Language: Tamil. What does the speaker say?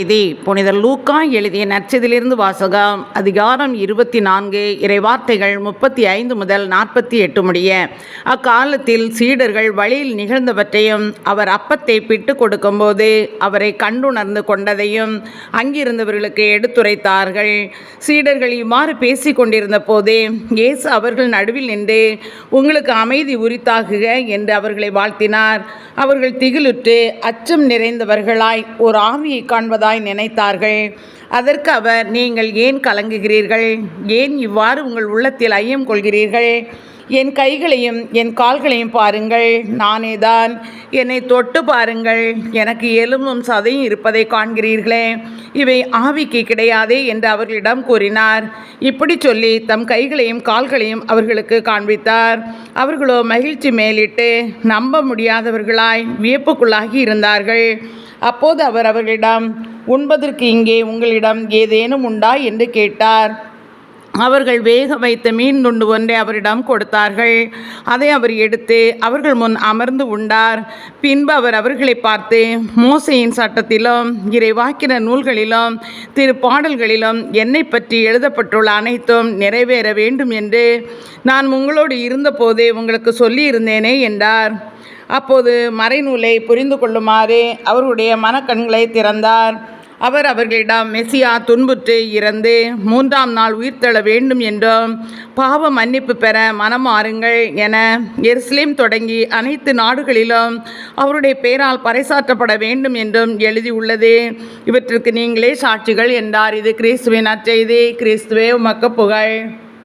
இது புனித லூக்கா எழுதிய நற்செய்தியிலிருந்து வாசகம். அதிகாரம் 24, இறைவார்த்தைகள் 35 முதல் 48 முடிய. அக்காலத்தில் சீடர்கள் வழியில் நிகழ்ந்தவற்றையும் அவர் அப்பத்தை பிட்டு கொடுக்கும்போது அவரை கண்டுணர்ந்து கொண்டதையும் அங்கிருந்தவர்களுக்கு எடுத்துரைத்தார்கள். சீடர்கள் இவ்வாறு பேசி கொண்டிருந்த போதே இயேசு அவர்கள் நடுவில் நின்று, உங்களுக்கு அமைதி உரித்தாகுக என்று அவர்களை வாழ்த்தினார். அவர்கள் திகிலுற்று அச்சம் நிறைந்தவர்களாய் ஒரு ஆவியை காண்பதாய் நினைத்தார்கள். அதற்கு அவர், நீங்கள் ஏன் கலங்குகிறீர்கள்? ஏன் இவ்வாறு உங்கள் உள்ளத்தில் ஐயம் கொள்கிறீர்கள்? என் கைகளையும் என் கால்களையும் பாருங்கள், நானேதான். என்னை தொட்டு பாருங்கள், எனக்கு எலும்பும் சதையும் இருப்பதை காண்கிறீர்களே, இவை ஆவிக்கு கிடையாதே என்று அவர்களிடம் கூறினார். இப்படி சொல்லி தம் கைகளையும் கால்களையும் அவர்களுக்கு காண்பித்தார். அவர்களோ மகிழ்ச்சி மேலிட்டு நம்ப முடியாதவர்களாய் வியப்புக்குள்ளாகி இருந்தார்கள். அப்போது அவர் அவர்களிடம், உண்பதற்கு இங்கே உங்களிடம் ஏதேனும் உண்டா என்று கேட்டார். அவர்கள் வேக வைத்த மீன் துண்டு ஒன்றை அவரிடம் கொடுத்தார்கள். அதை அவர் எடுத்து அவர்கள் முன் அமர்ந்து உண்டார். பின்பு அவர் அவர்களை பார்த்து, மோசேயின் சட்டத்திலும் இறைவாக்கினர் நூல்களிலும் திருப்பாடல்களிலும் என்னை பற்றி எழுதப்பட்டுள்ள அனைத்தும் நிறைவேற வேண்டும் என்று நான் உங்களோடு இருந்தபோதே உங்களுக்கு சொல்லியிருந்தேனே என்றார். அப்போது மறைநூலை புரிந்து கொள்ளுமாறு அவருடைய மனக்கண்களை திறந்தார். அவர் அவர்களிடம், மெசியா துன்புற்று இறந்து 3ஆம் நாள் உயிர்த்தெழ வேண்டும் என்றும் பாவ மன்னிப்பு பெற மனமாறுங்கள் என எருசலேம் தொடங்கி அனைத்து நாடுகளிலும் அவருடைய பெயரால் பறைசாற்றப்பட வேண்டும் என்றும் எழுதியுள்ளது. இவற்றிற்கு நீங்களே சாட்சிகள் என்றார். இது கிறிஸ்துவின் நற்செய்தி. கிறிஸ்துவே உமக்கு புகழ்.